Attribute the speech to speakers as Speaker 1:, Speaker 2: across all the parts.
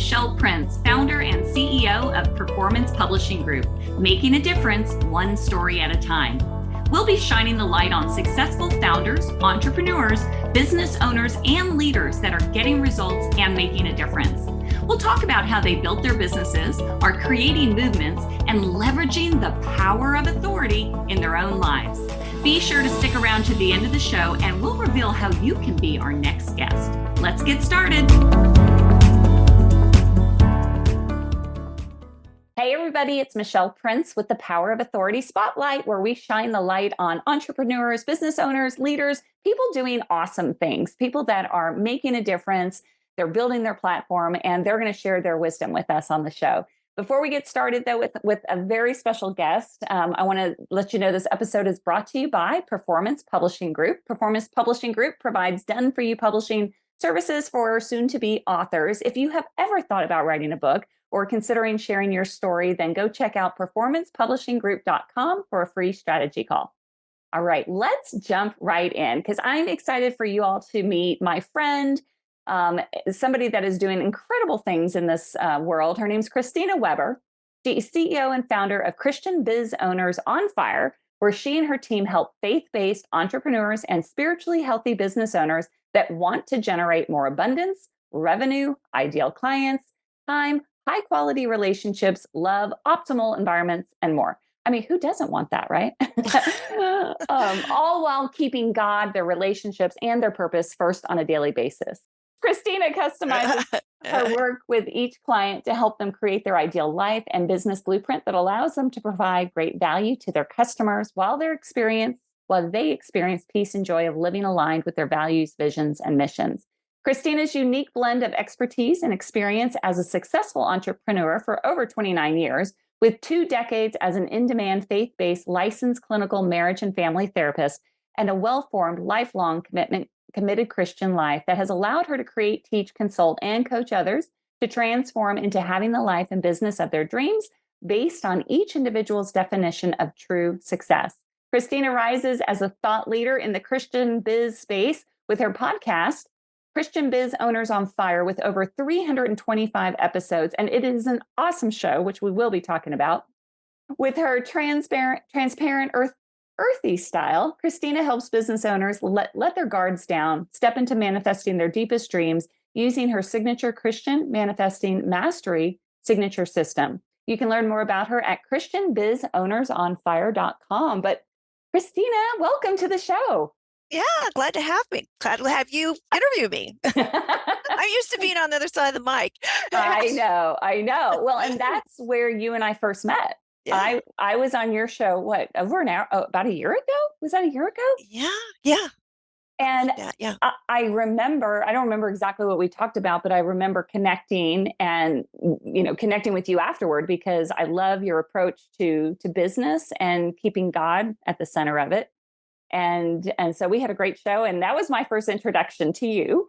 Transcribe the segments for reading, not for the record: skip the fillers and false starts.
Speaker 1: Michelle Prince, founder and CEO of Performance Publishing Group, making a difference one story at a time. We'll be shining the light on successful founders, entrepreneurs, business owners, and leaders that are getting results and making a difference. We'll talk about how they built their businesses, are creating movements, and leveraging the power of authority in their own lives. Be sure to stick around to the end of the show, and we'll reveal how you can be our next guest. Let's get started. Hey everybody, it's Michelle Prince with the Power of Authority Spotlight, where we shine the light on entrepreneurs, business owners, leaders, people doing awesome things, people that are making a difference. They're building their platform, and they're going to share their wisdom with us on the show. Before we get started, though, with a very special guest, I want to let you know this episode is brought to you by Performance Publishing Group. Performance Publishing Group provides done-for-you publishing services for soon-to-be authors. If you have ever thought about writing a book or considering sharing your story, then go check out performancepublishinggroup.com for a free strategy call. All right, let's jump right in, because I'm excited for you all to meet my friend, somebody that is doing incredible things in this world. Her name's Christina Weber. She is CEO and founder of Christian Biz Owners on Fire, where she and her team help faith-based entrepreneurs and spiritually healthy business owners that want to generate more abundance, revenue, ideal clients, time, high-quality relationships, love, optimal environments, and more. I mean, who doesn't want that, right? All while keeping God, their relationships, and their purpose first on a daily basis. Christina customizes her work with each client to help them create their ideal life and business blueprint that allows them to provide great value to their customers while they experience peace and joy of living aligned with their values, visions, and missions. Christina's unique blend of expertise and experience as a successful entrepreneur for over 29 years, with 2 decades as an in-demand, faith-based, licensed clinical marriage and family therapist, and a well-formed, lifelong committed Christian life that has allowed her to create, teach, consult, and coach others to transform into having the life and business of their dreams based on each individual's definition of true success. Christina rises as a thought leader in the Christian biz space with her podcast, Christian Biz Owners on Fire, with over 325 episodes. And it is an awesome show, which we will be talking about. With her transparent, earthy style, Christina helps business owners let their guards down, step into manifesting their deepest dreams using her signature Christian Manifesting Mastery signature system. You can learn more about her at christianbizownersonfire.com. But Christina, welcome to the show.
Speaker 2: Yeah, glad to have me. Glad to have you interview me. I'm used to being on the other side of the mic.
Speaker 1: I know. Well, and that's where you and I first met. Yeah. I was on your show, over an hour, about a year ago? Was that a year ago?
Speaker 2: Yeah.
Speaker 1: And I remember, I don't remember exactly what we talked about, but I remember connecting with you afterward, because I love your approach to business and keeping God at the center of it. And so we had a great show, and that was my first introduction to you.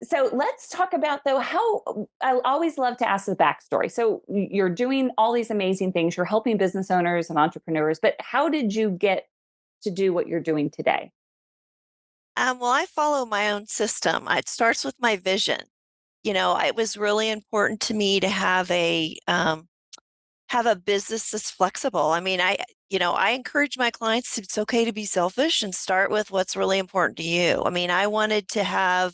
Speaker 1: So let's talk about, though, how I always love to ask the backstory. So you're doing all these amazing things. You're helping business owners and entrepreneurs, but how did you get to do what you're doing today?
Speaker 2: Well, I follow my own system. It starts with my vision. It was really important to me to have a business that's flexible. I mean, I encourage my clients, it's okay to be selfish and start with what's really important to you. I mean, I wanted to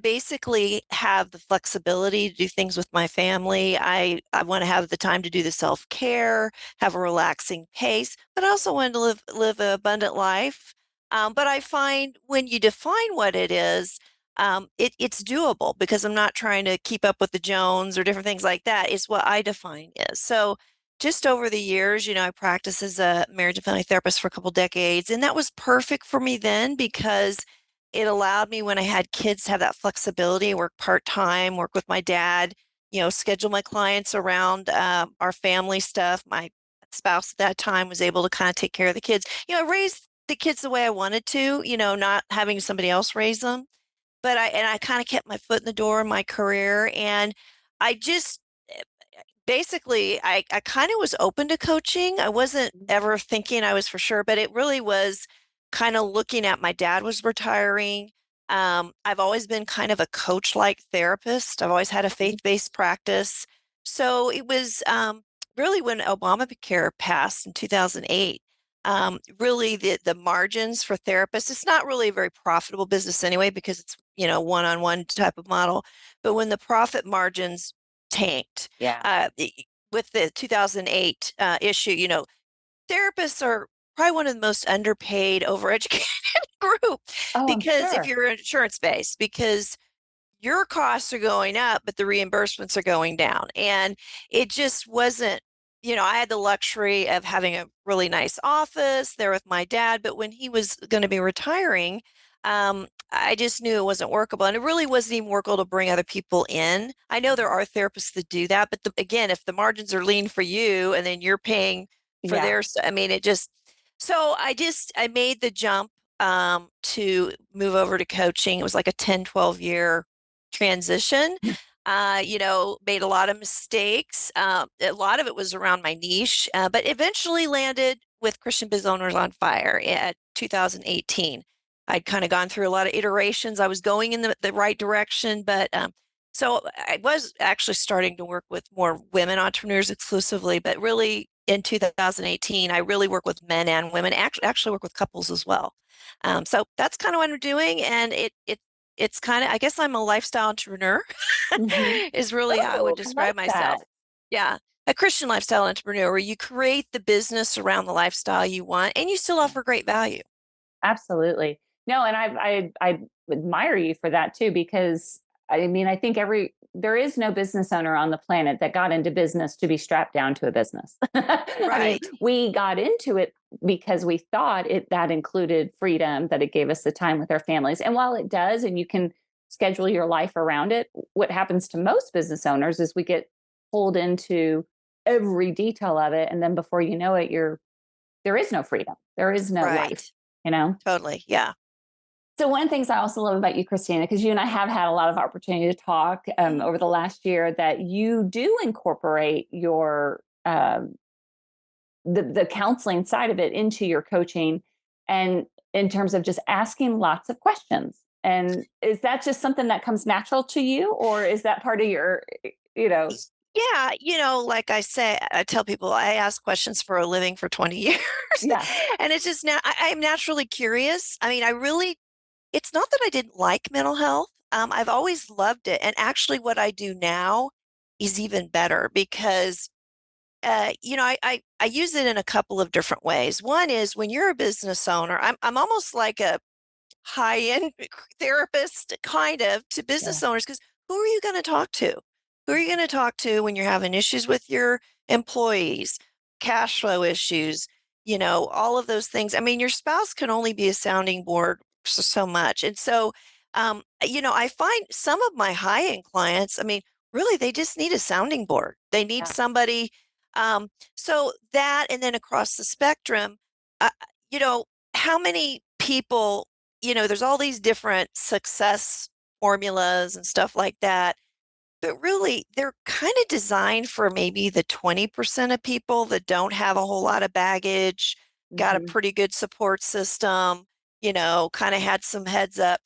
Speaker 2: basically have the flexibility to do things with my family. I want to have the time to do the self-care, have a relaxing pace, but I also wanted to live an abundant life. But I find when you define what it is, it's doable, because I'm not trying to keep up with the Jones or different things like that. It's what I define is. So just over the years, I practiced as a marriage and family therapist for a couple decades, and that was perfect for me then, because it allowed me, when I had kids, to have that flexibility, work part-time, work with my dad, schedule my clients around our family stuff. My spouse at that time was able to kind of take care of the kids, raise the kids the way I wanted to, not having somebody else raise them. But I kind of kept my foot in the door in my career, and I just basically, I kind of was open to coaching. I wasn't ever thinking I was for sure, but it really was kind of looking at, my dad was retiring. I've always been kind of a coach-like therapist. I've always had a
Speaker 1: Mhm.
Speaker 2: faith-based practice. So it was really when Obamacare passed in 2008, really the margins for therapists, it's not really a very profitable business anyway because it's, one-on-one type of model. But when the profit margins tanked,
Speaker 1: Yeah.
Speaker 2: with the 2008 issue, therapists are probably one of the most underpaid, overeducated group
Speaker 1: Oh, I'm
Speaker 2: because if
Speaker 1: sure.
Speaker 2: you're insurance based, because your costs are going up, but the reimbursements are going down. And it just wasn't, I had the luxury of having a really nice office there with my dad, but when he was going to be retiring, I just knew it wasn't workable. And it really wasn't even workable to bring other people in. I know there
Speaker 1: Mhm.
Speaker 2: are therapists that do that, but again, if the margins are lean for you and then you're paying for
Speaker 1: Yeah.
Speaker 2: theirs, I mean, so I made the jump to move over to coaching. It was like a 10, 12 year transition. Made a lot of mistakes. A lot of it was around my niche, but eventually landed with Christian Business Owners on Fire at 2018. I'd kind of gone through a lot of iterations. I was going in the right direction, but so I was actually starting to work with more women entrepreneurs exclusively, but really in 2018, I really work with men and women, actually work with couples as well. So that's kind of what I'm doing. And it's kind of, I guess I'm a lifestyle entrepreneur
Speaker 1: Hmm.
Speaker 2: is really how I would
Speaker 1: Oh, I like
Speaker 2: describe
Speaker 1: that.
Speaker 2: myself. Yeah. A Christian lifestyle entrepreneur where you create the business around the lifestyle you want and you still offer great value.
Speaker 1: Absolutely. No, and I admire you for that too, because I mean, I think there is no business owner on the planet that got into business to be strapped down to a business. I mean,
Speaker 2: Right.
Speaker 1: we got into it because we thought that included freedom, that it gave us the time with our families. And while it does, and you can schedule your life around it, what happens to most business owners is we get pulled into every detail of it. And then before you know it, there is no freedom. There is no life,
Speaker 2: Right.
Speaker 1: you know?
Speaker 2: Totally. Yeah.
Speaker 1: So one of the things I also love about you, Christina, because you and I have had a lot of opportunity to talk
Speaker 2: Mhm.
Speaker 1: over the last year, that you do incorporate your the counseling side of it into your coaching, and in terms of just asking lots of questions. And is that just something that comes natural to you, or is that part of your, you know?
Speaker 2: Yeah, like I say, I tell people I ask questions for a living for 20 years.
Speaker 1: Yeah,
Speaker 2: And it's just now I'm naturally curious. I mean, it's not that I didn't like mental health. I've always loved it. And actually, what I do now is even better because, I use it in a couple of different ways. One is when you're a business owner, I'm almost like a high-end therapist kind of to
Speaker 1: yeah,
Speaker 2: business owners because who are you going to talk to? Who are you going to talk to when you're having issues with your employees, cash flow issues, all of those things? I mean, your spouse can only be a sounding board so much. And so, I find some of my high-end clients, I mean, really, they just need a sounding board. They need
Speaker 1: yeah,
Speaker 2: somebody. So that, and then across the spectrum, uh, you know, how many people, there's all these different success formulas and stuff like that. But really, they're kind of designed for maybe the 20% of people that don't have a whole lot of baggage, got a
Speaker 1: hmm,
Speaker 2: pretty good support system, kind of had some heads up.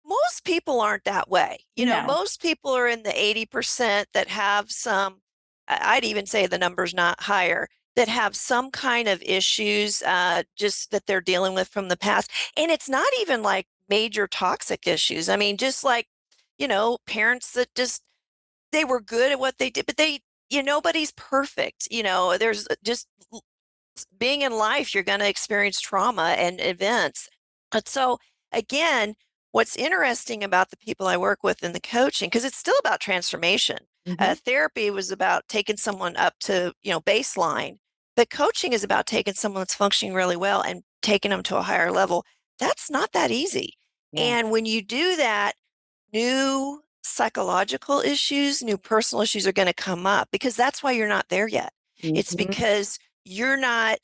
Speaker 2: Most people aren't that way.
Speaker 1: no,
Speaker 2: Most people are in the 80% that have some, I'd even say the number's not higher, that have some kind of issues just that they're dealing with from the past. And it's not even like major toxic issues. I mean, just like, parents that just, they were good at what they did, but nobody's perfect. There's just being in life, you're going to experience trauma and events. But so, again, what's interesting about the people I work with in the coaching, because it's still about transformation.
Speaker 1: hmm,
Speaker 2: Therapy was about taking someone up to, baseline, but coaching is about taking someone that's functioning really well and taking them to a higher level. That's not that easy.
Speaker 1: yeah,
Speaker 2: And when you do that, new psychological issues, new personal issues are going to come up because that's why you're not there yet. It's
Speaker 1: hmm,
Speaker 2: because you've not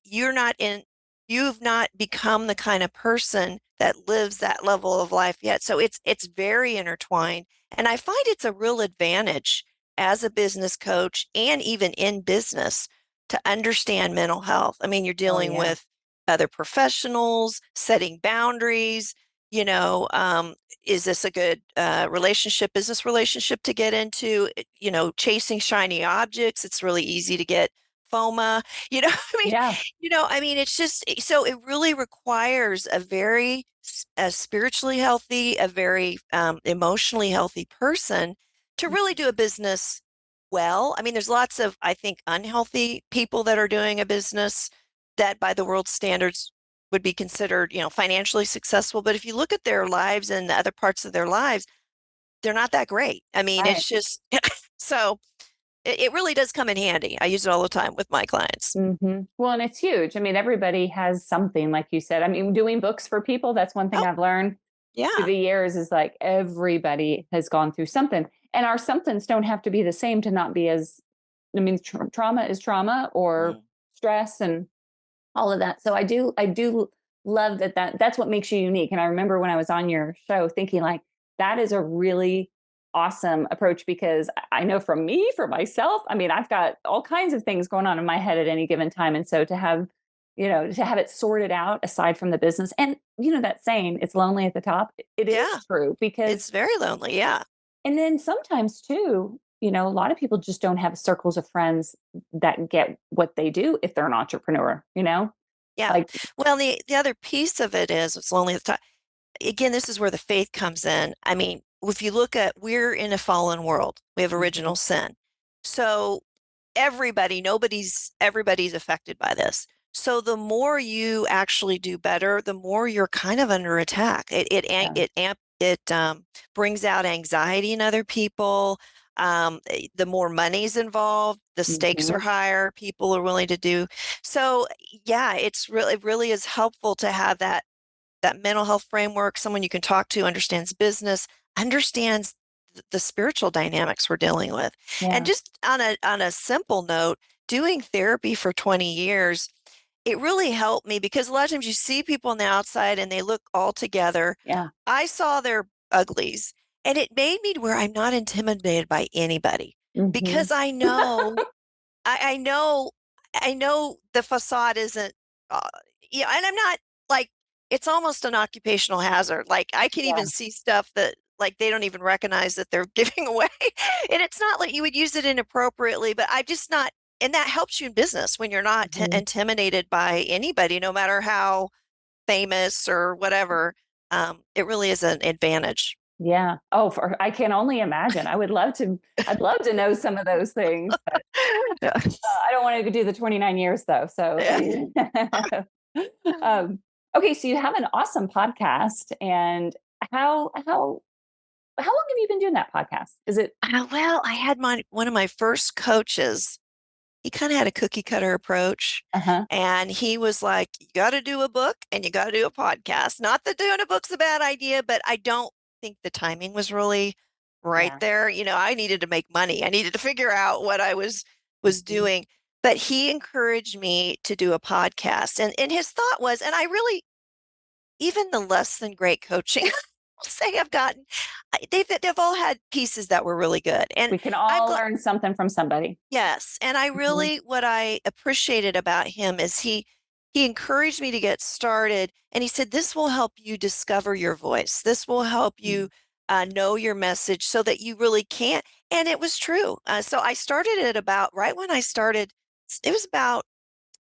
Speaker 2: become the kind of person that lives that level of life yet. So it's very intertwined. And I find it's a real advantage as a business coach and even in business to understand mental health. I mean, you're
Speaker 1: oh
Speaker 2: dealing
Speaker 1: yeah,
Speaker 2: with other professionals, setting boundaries, Is this a good business relationship to get into? Chasing shiny objects, it's really easy to get FOMA.
Speaker 1: Yeah.
Speaker 2: I mean, it's just so it really requires a very spiritually healthy, a very emotionally healthy person to really do a business well. I mean, there's lots of, I think, unhealthy people that are doing a business that by the world standards would be considered, financially successful. But if you look at their lives and the other parts of their lives, they're not that great. I mean,
Speaker 1: Right.
Speaker 2: it's just so it really does come in handy. I use it all the time with my clients.
Speaker 1: Well, and it's huge. I mean, everybody has something, like you said. I mean, doing books for people, that's one thing
Speaker 2: Oh,
Speaker 1: I've learned through
Speaker 2: yeah.
Speaker 1: the years is like everybody has gone through something. And our somethings don't have to be the same to not be as, I mean, trauma is trauma or
Speaker 2: Mm.
Speaker 1: stress and all of that. So I do love that's what makes you unique. And I remember when I was on your show thinking like that is a really awesome approach because I know from me, for myself, I mean, I've got all kinds of things going on in my head at any given time. And so to have it sorted out aside from the business and that saying, it's lonely at the top. It is
Speaker 2: Yeah.
Speaker 1: true because
Speaker 2: It's very lonely. Yeah.
Speaker 1: and then sometimes too, a lot of people just don't have circles of friends that get what they do if they're an entrepreneur.
Speaker 2: Yeah.
Speaker 1: Like,
Speaker 2: Well, the other piece of it is it's lonely at the time. Again, this is where the faith comes in. I mean, if you look at, we're in a fallen world, we have
Speaker 1: mhm,
Speaker 2: original sin. So everybody's affected by this. So the more you actually do better, the more you're kind of under attack.
Speaker 1: yeah,
Speaker 2: It brings out anxiety in other people. The more money's involved, the stakes are
Speaker 1: mhm,
Speaker 2: higher. People are willing to do. So yeah, it really is helpful to have that mental health framework, someone you can talk to, understands business, understands the spiritual dynamics we're dealing with. And
Speaker 1: yeah,
Speaker 2: just on a simple note, doing therapy for 20 years, it really helped me because a lot of times you see people on the outside and they look all together.
Speaker 1: yeah,
Speaker 2: I saw their uglies and it made me to where I'm not intimidated by anybody
Speaker 1: mhm,
Speaker 2: because I know I know the facade isn't yeah, and I'm not like it's almost an occupational hazard. Like I can
Speaker 1: yeah,
Speaker 2: even see stuff that like they don't even recognize that they're giving away. And it's not like you would use it inappropriately, but I'm just not and that helps you in business when you're not
Speaker 1: mhm,
Speaker 2: intimidated by anybody, no matter how famous or whatever. It really is an advantage.
Speaker 1: yeah. Oh, I can only imagine. I'd love to know some of those things, but
Speaker 2: Yeah.
Speaker 1: I don't want to do the 29 years though. So,
Speaker 2: Yeah.
Speaker 1: um, okay, so you have an awesome podcast, and how long have you been doing that podcast? Is it?
Speaker 2: Well, I had one of my first coaches. He kind of had a cookie cutter approach.
Speaker 1: Uh huh.
Speaker 2: And he was like, you got to do a book and you got to do a podcast. Not that doing a book's a bad idea, but I don't think the timing was really right
Speaker 1: Yeah.
Speaker 2: there. I needed to make money. I needed to figure out what I was
Speaker 1: Mhm.
Speaker 2: doing. But he encouraged me to do a podcast. And his thought was, and I really even the less than great coaching I'll say I've gotten, they've all had pieces that were really good. And
Speaker 1: We can
Speaker 2: I'm
Speaker 1: all
Speaker 2: glad.
Speaker 1: learn something from somebody.
Speaker 2: Yes, and I
Speaker 1: Mhm,
Speaker 2: really what I appreciated about him is he encouraged me to get started, and he said, "This will help you discover your voice. This will help
Speaker 1: mm.
Speaker 2: you know your message, so that you really can." And it was true. So I started it about right when I started. It was about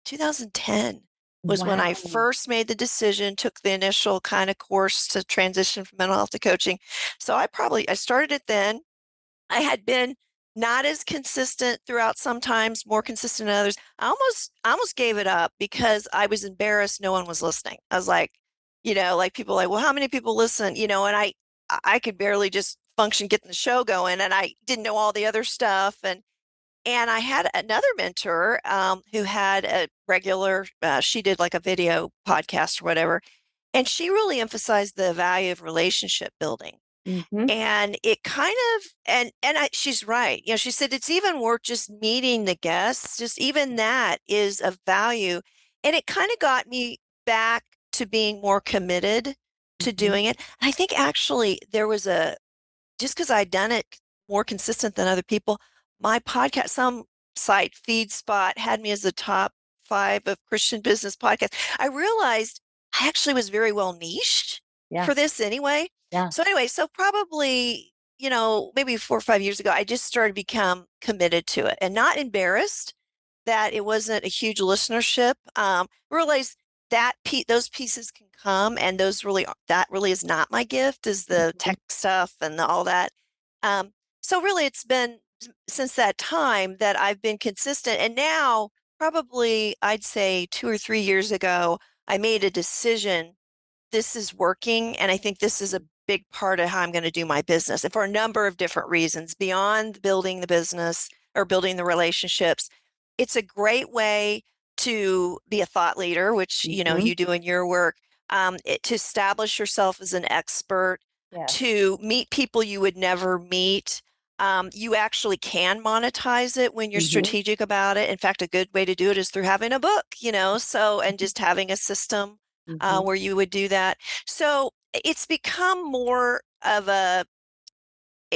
Speaker 2: 2010 was when I
Speaker 1: Wow.
Speaker 2: first made the decision, took the initial kind of course to transition from mental health to coaching. So I started it then. I had been not as consistent throughout sometimes, more consistent than others. I almost gave it up because I was embarrassed no one was listening. I was like, like people like, well, how many people listen? And I could barely just function getting the show going and I didn't know all the other stuff. And I had another mentor who had a regular, she did like a video podcast or whatever, and she really emphasized the value of relationship building.
Speaker 1: Mhm,
Speaker 2: And it kind of she's right. She said it's even worth just meeting the guests. Just even that is of value. And it kind of got me back to being more committed to
Speaker 1: mhm.
Speaker 2: doing it. And I think actually there was a just because I'd done it more consistent than other people, my podcast, some site, FeedSpot, had me as the top 5 of Christian business podcasts. I realized I actually was very well niched
Speaker 1: Yeah.
Speaker 2: for this anyway.
Speaker 1: Yeah.
Speaker 2: So anyway, so probably, maybe 4 or 5 years ago, I just started to become committed to it and not embarrassed that it wasn't a huge listenership. Realize that those pieces can come, and that really is not my gift, is the
Speaker 1: Mhm.
Speaker 2: tech stuff and all that. Um, so really, it's been since that time that I've been consistent, and now probably I'd say 2 or 3 years ago, I made a decision. This is working, and I think this is a big part of how I'm going to do my business, and for a number of different reasons beyond building the business or building the relationships. It's a great way to be a thought leader, which
Speaker 1: Mhm.
Speaker 2: you do in your work, to establish yourself as an expert,
Speaker 1: Yes.
Speaker 2: to meet people you would never meet. You actually can monetize it when you're
Speaker 1: Mhm.
Speaker 2: strategic about it. In fact, a good way to do it is through having a book, and just having a system
Speaker 1: Mhm.
Speaker 2: where you would do that. So it's become more of a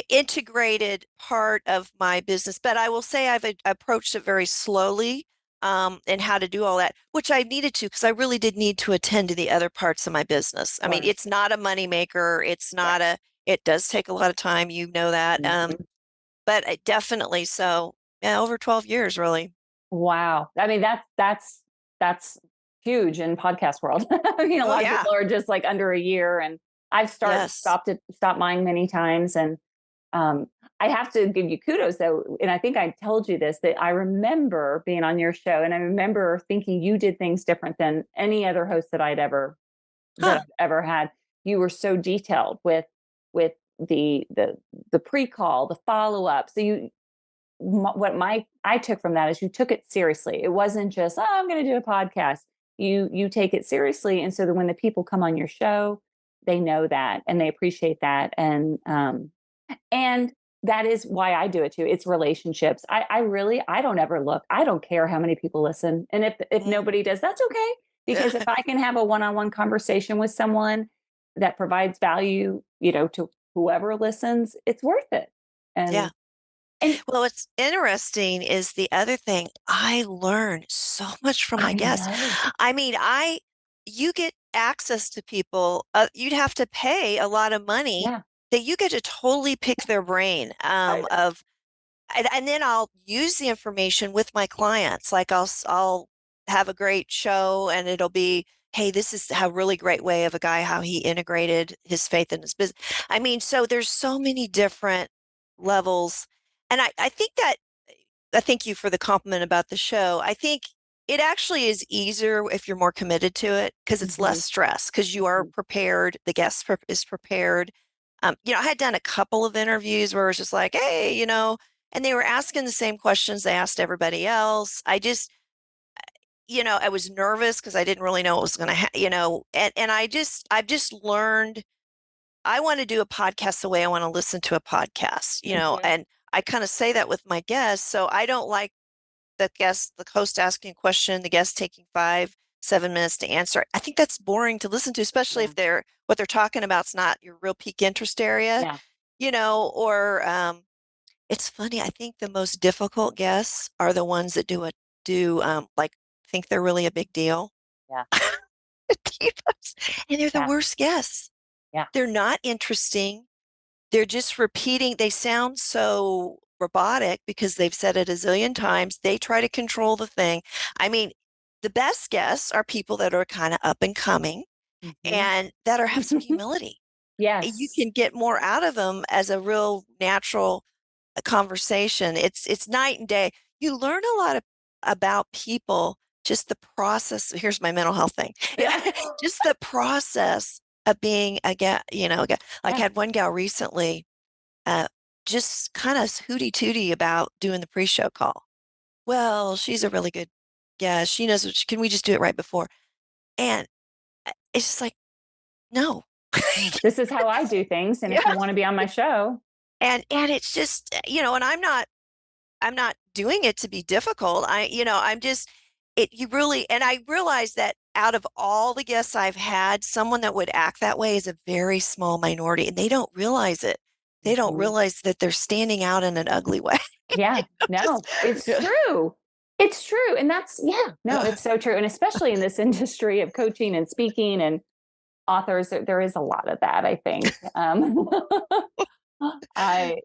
Speaker 2: integrated part of my business, but I will say I've approached it very slowly, and how to do all that, which I needed to because I really did need to attend to the other parts of my business. I mean,
Speaker 1: Sure.
Speaker 2: it's not a money maker. It's
Speaker 1: Right.
Speaker 2: not it does take a lot of time, that.
Speaker 1: Mhm.
Speaker 2: But definitely so. Yeah, over 12 years, really.
Speaker 1: Wow. I mean, that's huge in podcast world. I mean, a
Speaker 2: Oh,
Speaker 1: lot of
Speaker 2: yeah.
Speaker 1: people are just like under a year, and I've
Speaker 2: Yes.
Speaker 1: stopped mine many times, and um, I have to give you kudos though, and I think I told you this, that I remember being on your show, and I remember thinking you did things different than any other host that
Speaker 2: Huh.
Speaker 1: I've ever had. You were so detailed with the pre-call, the follow-up. So what my I took from that is you took it seriously. It wasn't just, oh, I'm going to do a podcast. You take it seriously, and so that when the people come on your show, they know that and they appreciate that, and that is why I do it too. It's relationships. I really I don't ever look. I don't care how many people listen, and if
Speaker 2: Mm.
Speaker 1: nobody does, that's okay, because if I can have a one-on-one conversation with someone that provides value, to whoever listens, it's worth it.
Speaker 2: Yeah.
Speaker 1: And
Speaker 2: Well, what's interesting is the other thing. I learn so much from my
Speaker 1: I
Speaker 2: guests.
Speaker 1: know.
Speaker 2: I mean, you get access to people. You'd have to pay a lot of money
Speaker 1: Yeah.
Speaker 2: that you get to totally pick their brain,
Speaker 1: I know.
Speaker 2: and then I'll use the information with my clients. Like I'll have a great show, and it'll be, hey, this is a really great way of a guy how he integrated his faith in his business. I mean, so there's so many different levels, and I think that I thank you for the compliment about the show. I think it actually is easier if you're more committed to it because it's less
Speaker 1: Mhm,
Speaker 2: stress because you are
Speaker 1: mhm.
Speaker 2: prepared. The is prepared. I had done a couple of interviews where it was just like, hey, and they were asking the same questions they asked everybody else. I was nervous because I didn't really know what was going to and I've just learned I want to do a podcast the way I want to listen to a podcast,
Speaker 1: Mhm.
Speaker 2: and I kind of say that with my guests. So I don't like the host asking a question, the guest taking 5, 7 minutes to answer. I think that's boring to listen to, especially
Speaker 1: Yeah,
Speaker 2: if what they're talking about is not your real peak interest area,
Speaker 1: yeah,
Speaker 2: or it's funny. I think the most difficult guests are the ones that like think they're really a big deal.
Speaker 1: yeah,
Speaker 2: And they're the
Speaker 1: yeah,
Speaker 2: worst guests.
Speaker 1: yeah.
Speaker 2: They're not interesting. They're just repeating. They sound so robotic because they've said it a zillion times. They try to control the thing. I mean, the best guests are people that are kind of up and coming
Speaker 1: Mhm.
Speaker 2: and that have some humility. You
Speaker 1: Yes.
Speaker 2: can get more out of them as a real natural conversation. It's night and day. You learn a lot about people, just the process. Here's my mental health thing.
Speaker 1: Yeah.
Speaker 2: Just the process of being a guest, like I
Speaker 1: Yeah.
Speaker 2: had one gal recently, uh, just kind of hooty tooty about doing the pre-show call. Well, she's a really good, yeah, she knows can we just do it right before? And it's just like, no.
Speaker 1: Yeah. This is how I do things, and if
Speaker 2: Yeah.
Speaker 1: you wanna be on my show.
Speaker 2: And it's just, and I'm not doing it to be difficult. I'm just you really, and I realize that out of all the guests I've had, someone that would act that way is a very small minority, and they don't realize it. They don't
Speaker 1: Mhm.
Speaker 2: realize that they're standing out in an ugly way.
Speaker 1: Yeah.
Speaker 2: Just
Speaker 1: No, it's
Speaker 2: yeah.
Speaker 1: true. It's true, and that's yeah. No, it's so true, and especially in this industry of coaching and speaking, and authors, there is a lot of that, I think.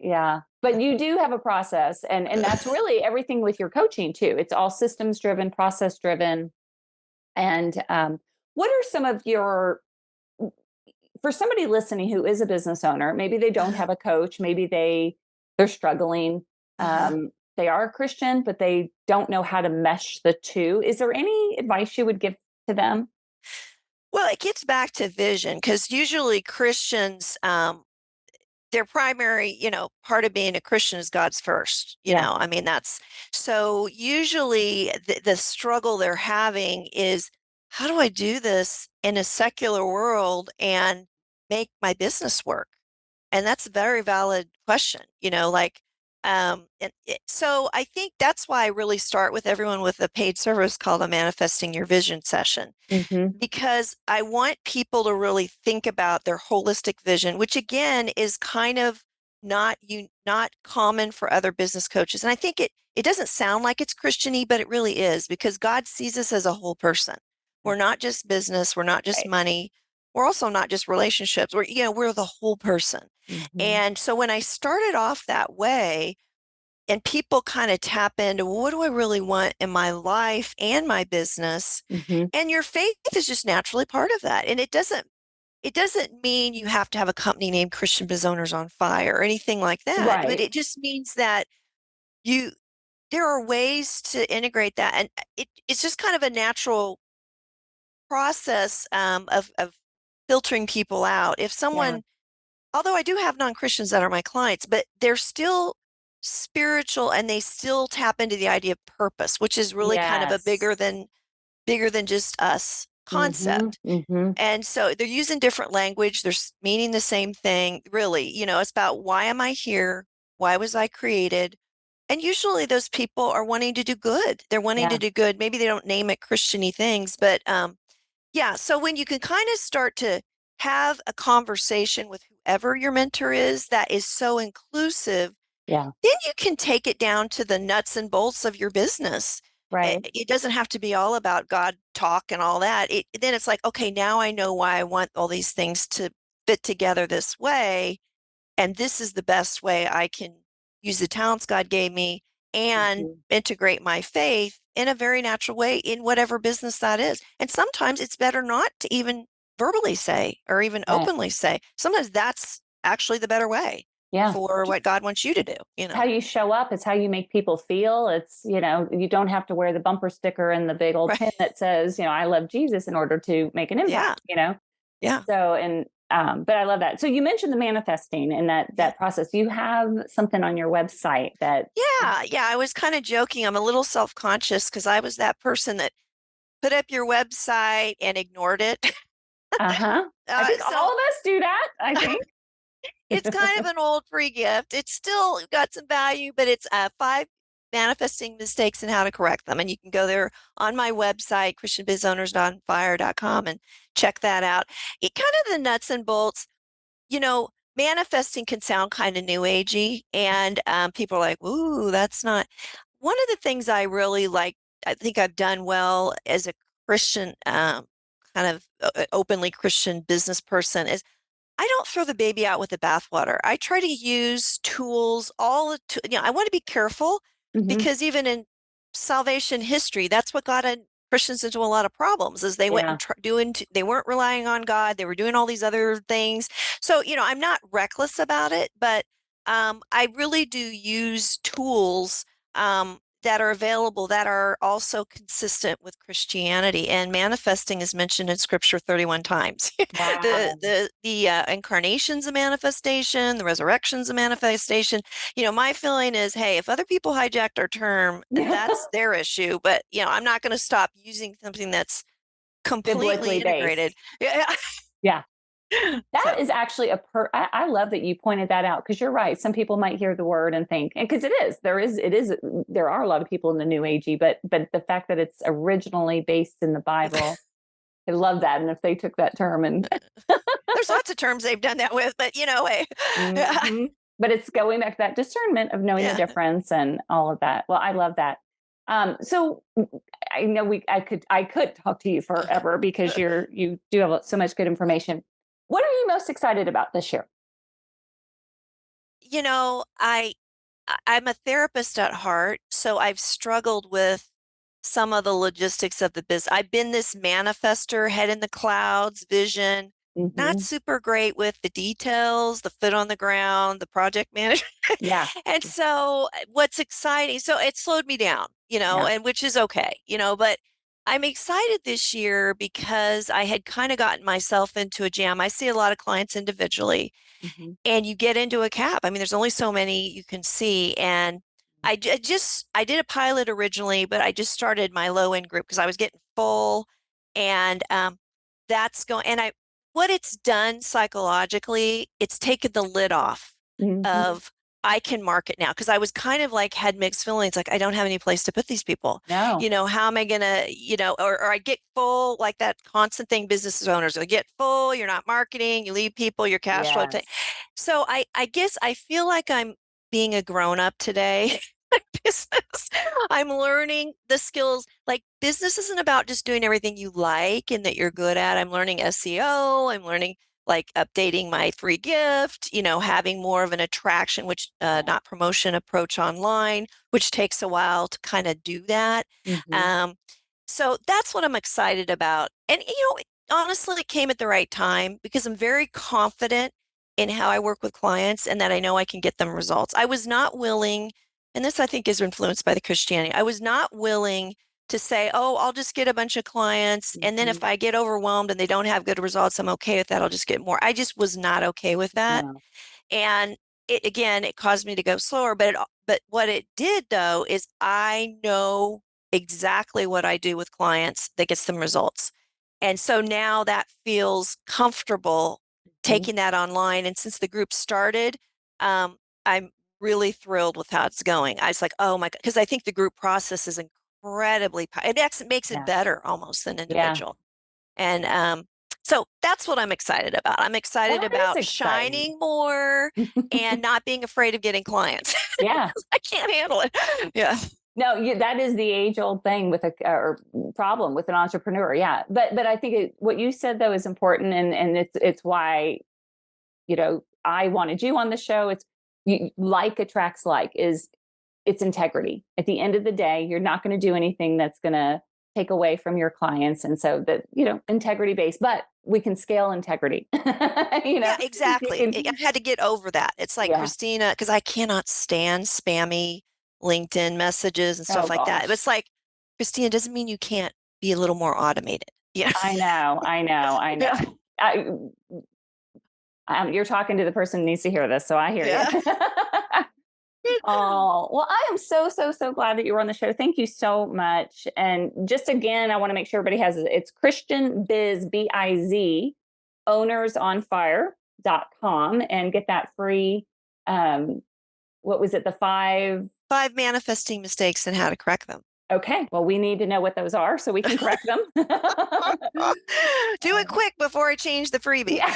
Speaker 1: Yeah, but you do have a process, and that's really everything with your coaching too. It's all systems driven, process driven. And what are some of your, for somebody listening who is a business owner, maybe they don't
Speaker 2: Uh-huh.
Speaker 1: have a coach, maybe they're struggling.
Speaker 2: Uh-huh.
Speaker 1: They are a Christian, but they don't know how to mesh the two. Is there any advice you would give to them?
Speaker 2: Well, it gets back to vision because usually Christians, their primary, part of being a Christian is God's first.
Speaker 1: Yeah.
Speaker 2: I mean, that's so usually the struggle they're having is how do I do this in a secular world and make my business work? And that's a very valid question, so I think that's why I really start with everyone with a paid service called a manifesting your vision session
Speaker 1: Hmm.
Speaker 2: because I want people to really think about their holistic vision, which again is kind of not common for other business coaches. And I think it doesn't sound like it's Christian-y, but it really is because God sees us as a whole person. We're not just business, we're not just
Speaker 1: Right.
Speaker 2: money, we're also not just relationships. We're the whole person.
Speaker 1: Hmm.
Speaker 2: And so when I started off that way, and people kind of tap into what do I really want in my life and my business,
Speaker 1: Hmm.
Speaker 2: and your faith is just naturally part of that. And it doesn't mean you have to have a company named Christian Biz Owners on Fire or anything like that, but
Speaker 1: Right.
Speaker 2: it just means that you there are ways to integrate that, and it's just kind of a natural process of filtering people out. If
Speaker 1: Yeah.
Speaker 2: someone, although I do have non-Christians that are my clients, but they're still spiritual and they still tap into the idea of purpose, which is really kind of a
Speaker 1: Yes.
Speaker 2: bigger than just us
Speaker 1: Hmm.
Speaker 2: concept.
Speaker 1: Hmm.
Speaker 2: And so they're using different language, they're meaning the same thing, really. It's about why am I here? Why was I created? And usually those people are wanting to do good. They're wanting to
Speaker 1: Yeah.
Speaker 2: do good. Maybe they don't name it Christian-y things, but yeah. So when you can kind of start to have a conversation with whoever your mentor is that is so inclusive,
Speaker 1: Yeah.
Speaker 2: then you can take it down to the nuts and bolts of your business.
Speaker 1: Right.
Speaker 2: It doesn't have to be all about God talk and all that. Then it's like, okay, now I know why I want all these things to fit together this way. And this is the best way I can use the talents God gave me and
Speaker 1: Hmm.
Speaker 2: integrate my faith in a very natural way in whatever business that is. And sometimes it's better not to even verbally say or even
Speaker 1: Right.
Speaker 2: openly say. Sometimes that's actually the better way
Speaker 1: Yeah.
Speaker 2: for what God wants you to do.
Speaker 1: It's how you show up. It's how you make people feel. You don't have to wear the bumper sticker and the big old
Speaker 2: Right.
Speaker 1: pin that says, I love Jesus in order to make an
Speaker 2: Yeah.
Speaker 1: impact.
Speaker 2: Yeah.
Speaker 1: So, but I love that. So you mentioned the manifesting and that,
Speaker 2: Yeah.
Speaker 1: that process. You have something on your website that,
Speaker 2: Yeah. Yeah. I was kind of joking. I'm a little self-conscious because I was that person that put up your website and ignored it.
Speaker 1: uh-huh. I think all
Speaker 2: So
Speaker 1: of us do that, I think.
Speaker 2: it's kind of an old free gift. It's still got some value, but it's five manifesting mistakes and how to correct them. And you can go there on my website, christianbizowners.fire.com, and check that out. It kind of the nuts and bolts, manifesting can sound kind of new agey, and people are like, "Ooh, that's not." One of the things I really like, I think I've done well as a Christian, kind of openly Christian business person, is I don't throw the baby out with the bathwater. I try to use tools, I want to be careful
Speaker 1: Hmm.
Speaker 2: because even in salvation history, that's what got Christians into a lot of problems is they went
Speaker 1: Yeah.
Speaker 2: and they weren't relying on God. They were doing all these other things. So, I'm not reckless about it, but I really do use tools that are available that are also consistent with Christianity. And manifesting is mentioned in Scripture 31 times. the
Speaker 1: Wow.
Speaker 2: the the incarnation's a manifestation, the resurrection's a manifestation. My feeling is, hey, if other people hijacked our term, that's their issue. But I'm not going to stop using something that's completely
Speaker 1: Biblically
Speaker 2: integrated.
Speaker 1: based.
Speaker 2: Yeah.
Speaker 1: Yeah. That
Speaker 2: So
Speaker 1: is actually I love that you pointed that out because you're right. Some people might hear the word and think, and because there are a lot of people in the new agey, but the fact that it's originally based in the Bible, I love that. And if they took that term and
Speaker 2: there's lots of terms they've done that with, but hey,
Speaker 1: Mhm. But it's going back to that discernment of knowing the
Speaker 2: yeah.
Speaker 1: difference and all of that. Well, I love that. So I know I could talk to you forever because you do have so much good information. What are you most excited about this year?
Speaker 2: You know, I'm a therapist at heart, so I've struggled with some of the logistics of the business. I've been this manifester, head in the clouds, vision, not
Speaker 1: Hmm.
Speaker 2: super great with the details, the foot on the ground, the project manager.
Speaker 1: Yeah.
Speaker 2: And so what's exciting, so it slowed me down,
Speaker 1: Yeah.
Speaker 2: and which is okay, but I'm excited this year because I had kind of gotten myself into a jam. I see a lot of clients individually
Speaker 1: Hmm.
Speaker 2: and you get into a cap. I mean, there's only so many you can see. And I did a pilot originally, but I just started my low end group because I was getting full, and that's going. And what it's done psychologically, it's taken the lid off
Speaker 1: Hmm.
Speaker 2: of I can market now because I was kind of like had mixed feelings, like I don't have any place to put these people.
Speaker 1: No.
Speaker 2: How am I gonna, or I get full, like that constant thing business owners will get full, you're not marketing, you leave people, your cash flow.
Speaker 1: Yes.
Speaker 2: So I guess I feel like I'm being a grown up today. Business. I'm learning the skills. Like business isn't about just doing everything you like and that you're good at. I'm learning SEO. I'm learning like updating my free gift, having more of an attraction, which
Speaker 1: Yeah.
Speaker 2: not promotion approach online, which takes a while to kind of do that.
Speaker 1: Hmm.
Speaker 2: Um, so that's what I'm excited about. And honestly, it came at the right time because I'm very confident in how I work with clients and that I know I can get them results. I was not willing, and this I think is influenced by the Christianity. I was not willing to say, oh, I'll just get a bunch of clients. And then
Speaker 1: Hmm.
Speaker 2: if I get overwhelmed and they don't have good results, I'm okay with that. I'll just get more. I just was not okay with that.
Speaker 1: No.
Speaker 2: And it caused me to go slower. But what it did though is I know exactly what I do with clients that gets them results. And so now that feels comfortable
Speaker 1: Mhm.
Speaker 2: taking that online. And since the group started, I'm really thrilled with how it's going. I was like, oh my God, because I think the group process is incredibly, it makes it
Speaker 1: Yeah.
Speaker 2: better almost than
Speaker 1: Yeah.
Speaker 2: individual. And so that's what I'm excited about. I'm excited
Speaker 1: That is
Speaker 2: about
Speaker 1: exciting.
Speaker 2: shining more and not being afraid of getting clients.
Speaker 1: Yeah.
Speaker 2: I can't handle it. Yeah.
Speaker 1: No, that is the age old thing with a or problem with an entrepreneur. Yeah. But I think what you said though is important, and it's why, I wanted you on the show. It's like attracts like is it's integrity. At the end of the day, you're not going to do anything that's going to take away from your clients. And so that, integrity based, but we can scale integrity.
Speaker 2: Yeah,
Speaker 1: You
Speaker 2: exactly. I
Speaker 1: can,
Speaker 2: had to get over that. It's like
Speaker 1: yeah.
Speaker 2: Christina, because I cannot stand spammy LinkedIn messages and stuff
Speaker 1: Oh
Speaker 2: like that.
Speaker 1: gosh.
Speaker 2: It's like, Christina, doesn't mean you can't be a little more automated. Yeah.
Speaker 1: I know. I know. I
Speaker 2: Yeah.
Speaker 1: know. You're talking to the person who needs to hear this. So I hear you.
Speaker 2: Yeah.
Speaker 1: Oh, well, I am so, so, so glad that you were on the show. Thank you so much. And just again, I want to make sure everybody has it's Christian Biz, BIZ, ownersonfire.com, and get that free. Um, what was it? The five.
Speaker 2: 5 manifesting mistakes and how to correct them.
Speaker 1: Okay. Well, we need to know what those are so we can correct them.
Speaker 2: Do it quick before I change the freebie.
Speaker 1: Yeah,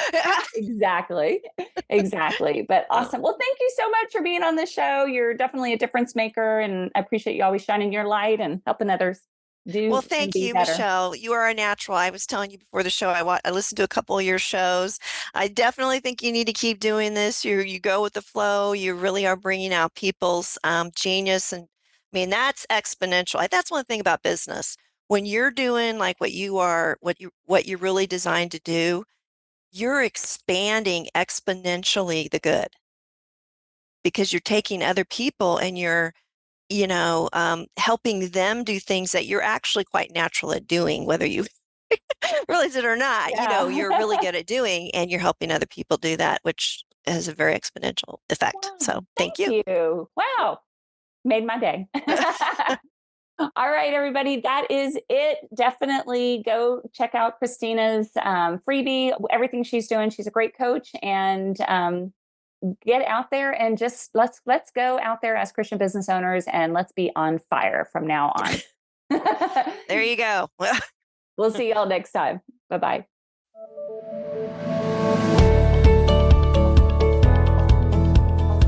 Speaker 1: exactly. Exactly. But
Speaker 2: Oh,
Speaker 1: awesome. Well, thank you so much for being on the show. You're definitely a difference maker, and I appreciate you always shining your light and helping others
Speaker 2: well,
Speaker 1: do and
Speaker 2: thank
Speaker 1: be
Speaker 2: you,
Speaker 1: better.
Speaker 2: Michelle. You are a natural. I was telling you before the show, I listened to a couple of your shows. I definitely think you need to keep doing this. You go with the flow. You really are bringing out people's genius, and I mean that's exponential. That's one thing about business. When you're doing like what you are, what you're really designed to do, you're expanding exponentially the good because you're taking other people and you're helping them do things that you're actually quite natural at doing, whether you realize it or not,
Speaker 1: Yeah.
Speaker 2: you're really good at doing and you're helping other people do that, which has a very exponential effect.
Speaker 1: Wow.
Speaker 2: So thank you.
Speaker 1: Thank you. Wow. Made my day. All right, everybody, that is it. Definitely go check out Christina's freebie, everything she's doing. She's a great coach, and get out there and just let's go out there as Christian business owners and let's be on fire from now on.
Speaker 2: There you go.
Speaker 1: We'll see y'all next time. Bye bye.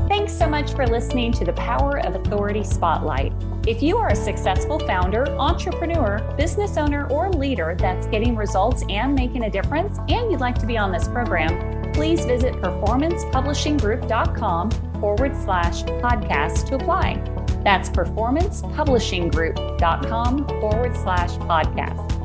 Speaker 1: Thanks so much much for listening to the Power of Authority Spotlight. If you are a successful founder, entrepreneur, business owner, or leader that's getting results and making a difference, and you'd like to be on this program, please visit performancepublishinggroup.com/podcast to apply. That's performancepublishinggroup.com/podcast.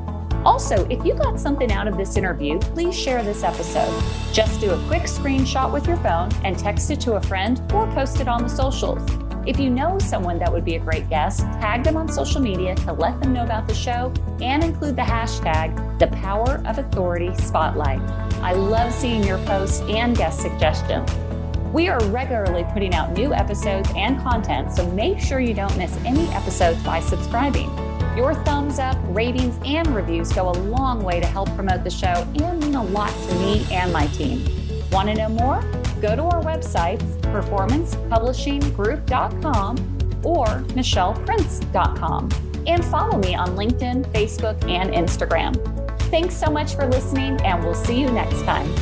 Speaker 1: Also, if you got something out of this interview, please share this episode. Just do a quick screenshot with your phone and text it to a friend or post it on the socials. If you know someone that would be a great guest, tag them on social media to let them know about the show and include the hashtag, The Power of Authority Spotlight. I love seeing your posts and guest suggestions. We are regularly putting out new episodes and content, so make sure you don't miss any episodes by subscribing. Your thumbs up, ratings, and reviews go a long way to help promote the show and mean a lot to me and my team. Want to know more? Go to our websites, performancepublishinggroup.com or michelleprince.com, and follow me on LinkedIn, Facebook, and Instagram. Thanks so much for listening, and we'll see you next time.